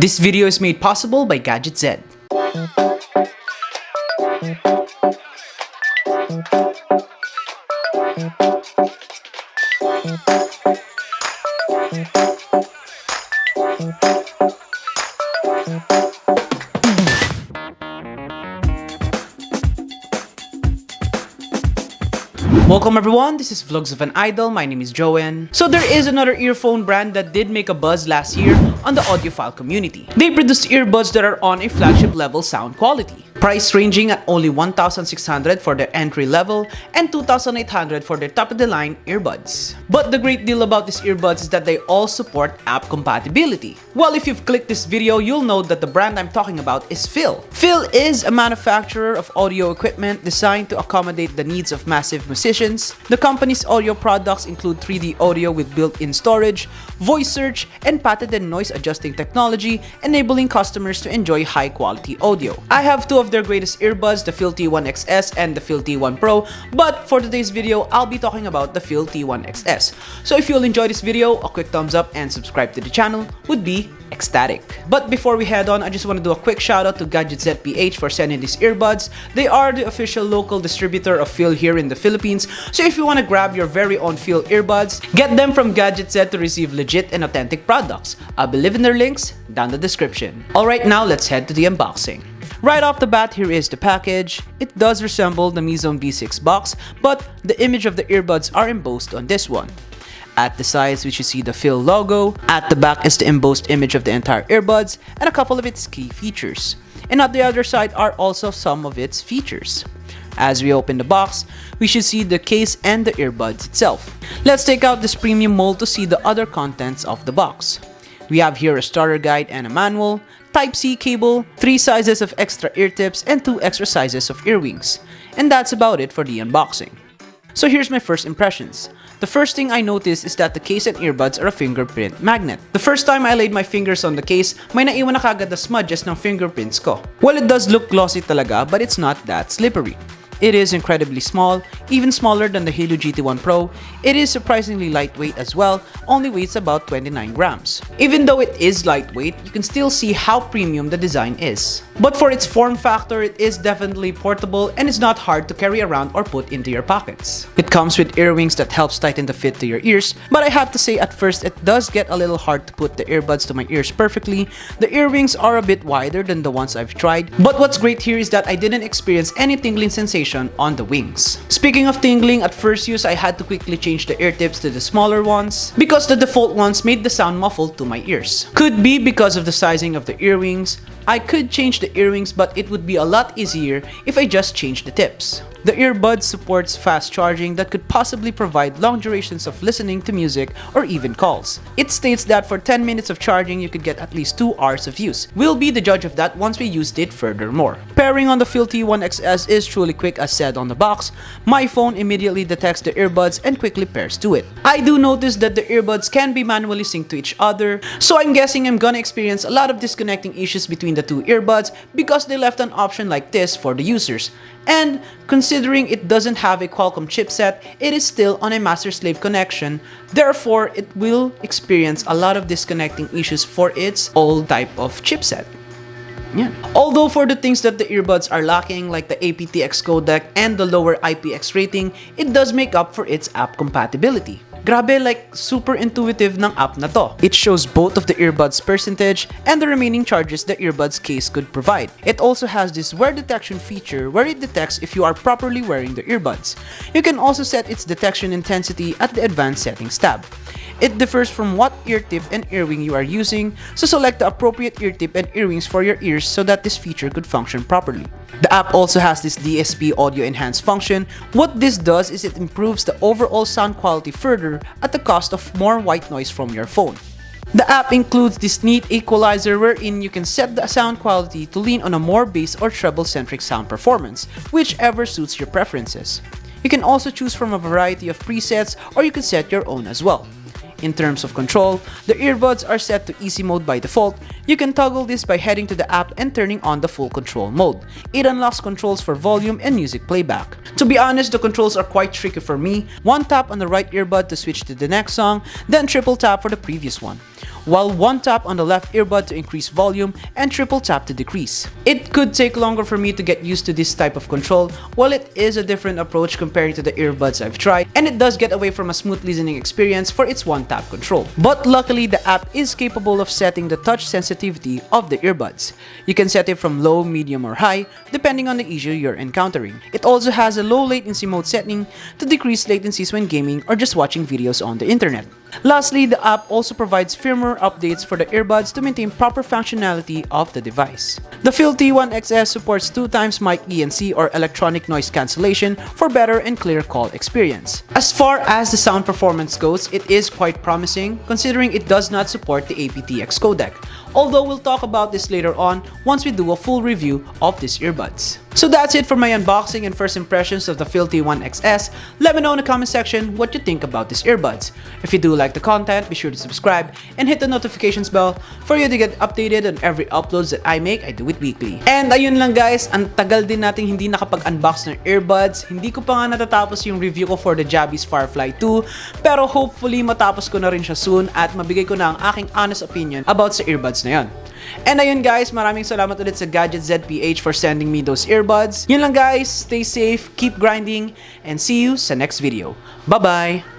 This video is made possible by Gadgetzed. Welcome everyone, this is Vlogs of an Idol. My name is Joen. So there is another earphone brand that did make a buzz last year on the audiophile community. They produce earbuds that are on a flagship level sound quality. Price ranging at only 1,600 for their entry level and 2,800 for their top of the line earbuds. But the great deal about these earbuds is that they all support app compatibility. Well, if you've clicked this video, you'll know that the brand I'm talking about is Fiil. Fiil is a manufacturer of audio equipment designed to accommodate the needs of massive musicians. The company's audio products include 3D audio with built-in storage, voice search, and patented noise adjusting technology, enabling customers to enjoy high-quality audio. I have two of their greatest earbuds, the Fiil T1 XS and the Fiil T1 Pro, but for today's video, I'll be talking about the Fiil T1 XS. So if you'll enjoy this video, a quick thumbs up and subscribe to the channel would be ecstatic. But before we head on, I just want to do a quick shout out to Gadgetzed PH for sending these earbuds. They are the official local distributor of Fiil here in the Philippines. So if you want to grab your very own Fiil earbuds, get them from Gadgetzed to receive legit and authentic products. I'll be leaving their links down the description. Alright, now let's head to the unboxing. Right off the bat, here is the package. It does resemble the Mi Zone V6 box, but the image of the earbuds are embossed on this one. At the sides, we should see the Fiil logo. At the back is the embossed image of the entire earbuds and a couple of its key features. And at the other side are also some of its features. As we open the box, we should see the case and the earbuds itself. Let's take out this premium mold to see the other contents of the box. We have here a starter guide and a manual, Type-C cable, 3 sizes of extra ear tips, and 2 extra sizes of earwings. And that's about it for the unboxing. So here's my first impressions. The first thing I noticed is that the case and earbuds are a fingerprint magnet. The first time I laid my fingers on the case, may naiwan na kagad na smudges ng fingerprints ko. Well, it does look glossy talaga, but it's not that slippery. It is incredibly small, even smaller than the Fiil GT1 Pro. It is surprisingly lightweight as well, only weighs about 29 grams. Even though it is lightweight, you can still see how premium the design is. But for its form factor, it is definitely portable and is not hard to carry around or put into your pockets. It comes with earwings that helps tighten the fit to your ears, but I have to say at first it does get a little hard to put the earbuds to my ears perfectly. The earwings are a bit wider than the ones I've tried, but what's great here is that I didn't experience any tingling sensation on the wings. Speaking of tingling, at first use I had to quickly change the ear tips to the smaller ones because the default ones made the sound muffled to my ears. Could be because of the sizing of the earwings. I could change the earwings, but it would be a lot easier if I just changed the tips. The earbud supports fast charging that could possibly provide long durations of listening to music or even calls. It states that for 10 minutes of charging, you could get at least 2 hours of use. We'll be the judge of that once we used it furthermore. Pairing on the Fiil T1 XS is truly quick as said on the box. My phone immediately detects the earbuds and quickly pairs to it. I do notice that the earbuds can be manually synced to each other, so I'm guessing I'm gonna experience a lot of disconnecting issues between the two earbuds because they left an option like this for the users. And considering it doesn't have a Qualcomm chipset, it is still on a master-slave connection. Therefore, it will experience a lot of disconnecting issues for its old type of chipset. Yeah. Although for the things that the earbuds are lacking, like the aptX codec and the lower IPX rating, it does make up for its app compatibility. Grabe, like super intuitive ng app na to. It shows both of the earbuds percentage and the remaining charges the earbuds case could provide. It also has this wear detection feature where it detects if you are properly wearing the earbuds. You can also set its detection intensity at the advanced settings tab. It differs from what ear tip and earwing you are using, so select the appropriate ear tip and earwings for your ears so that this feature could function properly. The app also has this DSP audio enhance function. What this does is it improves the overall sound quality further at the cost of more white noise from your phone. The app includes this neat equalizer wherein you can set the sound quality to lean on a more bass or treble-centric sound performance, whichever suits your preferences. You can also choose from a variety of presets or you can set your own as well. In terms of control, the earbuds are set to easy mode by default. You can toggle this by heading to the app and turning on the full control mode. It unlocks controls for volume and music playback. To be honest, the controls are quite tricky for me. One tap on the right earbud to switch to the next song, then triple tap for the previous one, while one tap on the left earbud to increase volume and triple tap to decrease. It could take longer for me to get used to this type of control, while it is a different approach compared to the earbuds I've tried, and it does get away from a smooth listening experience for its one-tap control. But luckily, the app is capable of setting the touch sensitivity of the earbuds. You can set it from low, medium, or high, depending on the issue you're encountering. It also has a low latency mode setting to decrease latencies when gaming or just watching videos on the internet. Lastly, the app also provides firmware updates for the earbuds to maintain proper functionality of the device. The Fiil T1 XS supports 2x mic ENC or electronic noise cancellation for better and clear call experience. As far as the sound performance goes, it is quite promising considering it does not support the aptX codec, although we'll talk about this later on once we do a full review of these earbuds. So that's it for my unboxing and first impressions of the Fiil T1 XS. Let me know in the comment section what you think about these earbuds. If you do like the content, be sure to subscribe and hit the notifications bell for you to get updated on every uploads that I make. I do it weekly. And ayun lang guys, ang tagal din nating hindi nakapag-unbox ng earbuds. Hindi ko pa nga natatapos yung review ko for the Jabi's Firefly 2, pero hopefully matapos ko na rin siya soon at mabigay ko na ang aking honest opinion about sa earbuds na yan. And ayun guys, maraming salamat ulit sa Gadgetzed PH for sending me those earbuds. Yun lang guys, stay safe, keep grinding, and see you sa next video. Bye-bye!